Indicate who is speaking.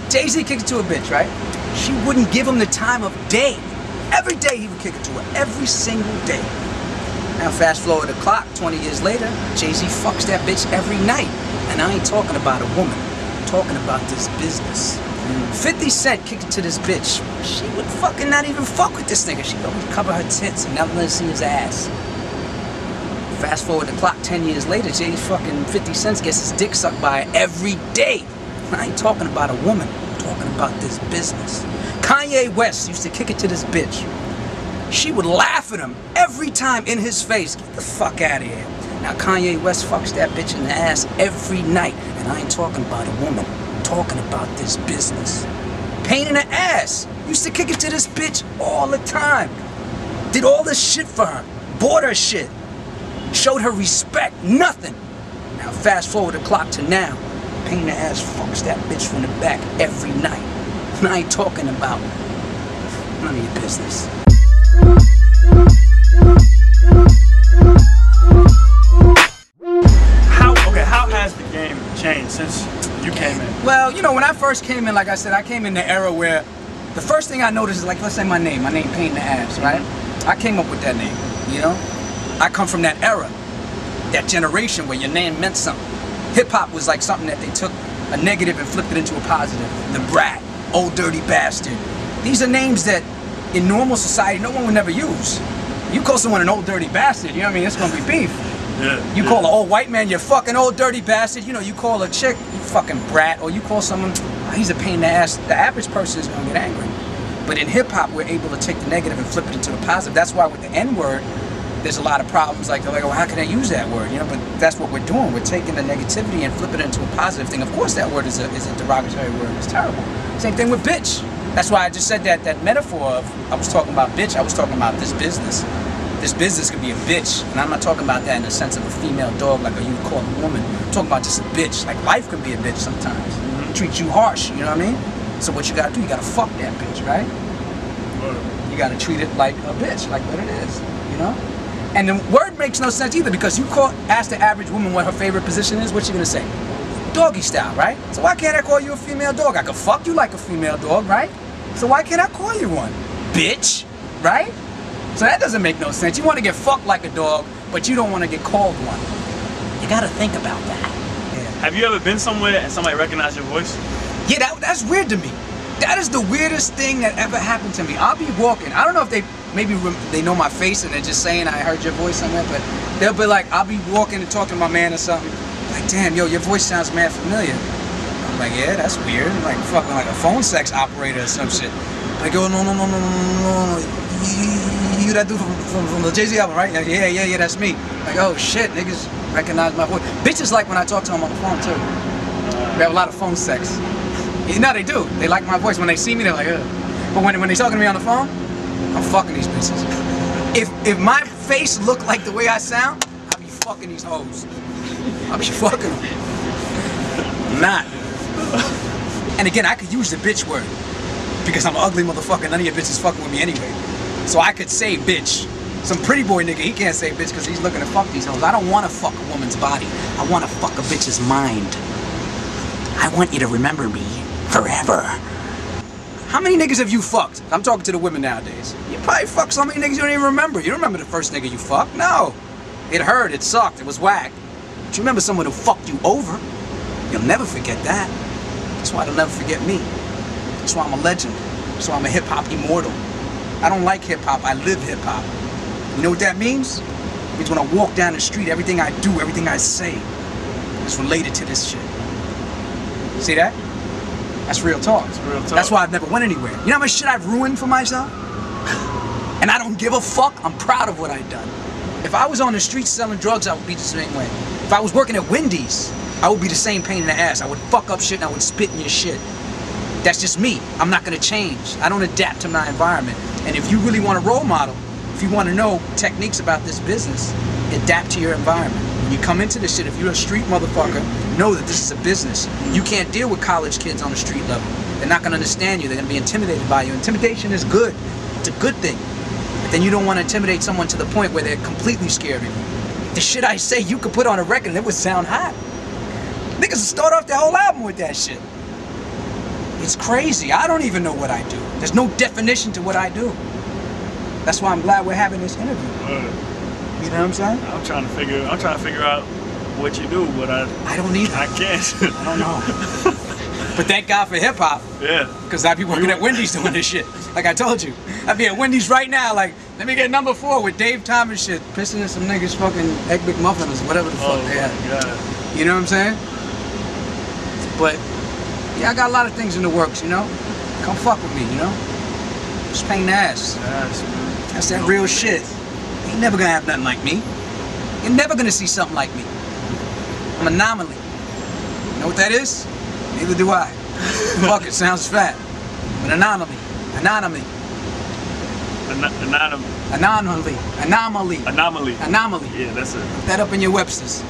Speaker 1: Jay-Z kicked it to a bitch, right? She wouldn't give him the time of day. Every day he would kick it to her, every single day. Now fast forward the clock, 20 years later, Jay-Z fucks that bitch every night. And I ain't talking about a woman, I'm talking about this business. 50 Cent kicked it to this bitch. She would fucking not even fuck with this nigga. She'd always cover her tits and never let her see his ass. Fast forward the clock 10 years later, Jay's fucking 50 Cent gets his dick sucked by her every day. I ain't talking about a woman, I'm talking about this business. Kanye West used to kick it to this bitch. She would laugh at him every time in his face. Get the fuck out of here. Now Kanye West fucks that bitch in the ass every night. And I ain't talking about a woman, I'm talking about this business. Pain in the ass. Used to kick it to this bitch all the time. Did all this shit for her. Bought her shit. Showed her respect. Nothing. Now fast forward the clock to now. Pain in the ass fucks that bitch from the back every night. And I ain't talking about none of your business.
Speaker 2: How has the game changed since you came in?
Speaker 1: Well, you know, when I first came in, like I said, I came in the era where the first thing I noticed is, like, let's say my name Pain in the Ass, right? I came up with that name, you know? I come from that era, that generation where your name meant something. Hip-hop was like something that they took a negative and flipped it into a positive. The Brat, Old Dirty Bastard. These are names that in normal society no one would never use. You call someone an old dirty bastard, you know what I mean? It's gonna be beef.
Speaker 2: Yeah,
Speaker 1: you call an old white man, you fucking old dirty bastard. You know, you call a chick, you fucking brat. Or you call someone, oh, he's a pain in the ass. The average person is gonna get angry. But in hip-hop, we're able to take the negative and flip it into the positive. That's why with the N-word, there's a lot of problems. Like, they're like, well, how can I use that word? You know, but that's what we're doing. We're taking the negativity and flipping it into a positive thing. Of course, that word is a derogatory word. It's terrible. Same thing with bitch. That's why I just said that metaphor of, I was talking about bitch, I was talking about this business. This business could be a bitch, and I'm not talking about that in the sense of a female dog like you would call a woman. I'm talking about just a bitch. Like, life can be a bitch sometimes. Treat you harsh, you know what I mean? So what you gotta do, you gotta fuck that bitch, right? You gotta treat it like a bitch, like what it is, you know? And the word makes no sense either, because ask the average woman what her favorite position is, what's she gonna say? Doggy style, right? So why can't I call you a female dog? I could fuck you like a female dog, right? So why can't I call you one? Bitch, right? So that doesn't make no sense. You want to get fucked like a dog, but you don't want to get called one. You gotta think about that. Yeah.
Speaker 2: Have you ever been somewhere and somebody recognized your voice?
Speaker 1: Yeah, that's weird to me. That is the weirdest thing that ever happened to me. I'll be walking. I don't know if they know my face and they're just saying I heard your voice somewhere, but they'll be like, I'll be walking and talking to my man or something. Like, damn, yo, your voice sounds mad familiar. I'm like, yeah, that's weird. I'm like fucking like a phone sex operator or some shit. Like, yo, no. You that dude from the Jay-Z album, right? Like, yeah, that's me. Like, oh shit, niggas recognize my voice. Bitches like when I talk to them on the phone too. We have a lot of phone sex. You know they do. They like my voice. When they see me, they're like, ugh. But when they talking to me on the phone, I'm fucking these bitches. If my face looked like the way I sound, I'd be fucking these hoes. I'd be fucking them. I'm not. And again, I could use the bitch word because I'm an ugly motherfucker. None of your bitches fucking with me anyway. So I could say bitch. Some pretty boy nigga, he can't say bitch because he's looking to fuck these hoes. I don't want to fuck a woman's body. I want to fuck a bitch's mind. I want you to remember me forever. How many niggas have you fucked? I'm talking to the women nowadays. You probably fucked so many niggas you don't even remember. You don't remember the first nigga you fucked? No. It hurt, it sucked, it was whack. But you remember someone who fucked you over? You'll never forget that. That's why they'll never forget me. That's why I'm a legend. That's why I'm a hip-hop immortal. I don't like hip-hop, I live hip-hop. You know what that means? It means when I walk down the street, everything I do, everything I say is related to this shit. See that? That's real talk.
Speaker 2: That's real talk.
Speaker 1: That's why I've never went anywhere. You know how much shit I've ruined for myself? And I don't give a fuck. I'm proud of what I've done. If I was on the streets selling drugs, I would be the same way. If I was working at Wendy's, I would be the same pain in the ass. I would fuck up shit and I would spit in your shit. That's just me. I'm not gonna change. I don't adapt to my environment. And if you really want a role model, if you want to know techniques about this business, adapt to your environment. When you come into this shit, if you're a street motherfucker, know that this is a business. You can't deal with college kids on the street level. They're not gonna understand you. They're gonna be intimidated by you. Intimidation is good. It's a good thing. But then you don't want to intimidate someone to the point where they're completely scared of you. The shit I say, you could put on a record and it would sound hot. Niggas start off their whole album with that shit. It's crazy. I don't even know what I do. There's no definition to what I do. That's why I'm glad we're having this interview. You know what I'm saying?
Speaker 2: I'm trying to figure out what you do, but
Speaker 1: I don't either.
Speaker 2: I can't.
Speaker 1: I don't know. But thank God for hip hop.
Speaker 2: Yeah.
Speaker 1: Because I'd be working at Wendy's doing this shit. Like I told you. I'd be at Wendy's right now, like, let me get number 4 with Dave Thomas shit, pissing in some niggas fucking Egg McMuffins, whatever the fuck they had.
Speaker 2: God.
Speaker 1: You know what I'm saying? But yeah, I got a lot of things in the works, you know? Come fuck with me, you know? Just pain the ass.
Speaker 2: Yes, man.
Speaker 1: That's that real shit. Ain't never gonna have nothing like me. You're never gonna see something like me. I'm an anomaly. You know what that is? Neither do I. Fuck, it sounds fat. But anomaly. Anomaly.
Speaker 2: Anomaly.
Speaker 1: Anomaly. Anomaly.
Speaker 2: Anomaly.
Speaker 1: Anomaly.
Speaker 2: Yeah, that's it.
Speaker 1: Look that up in your Webster's.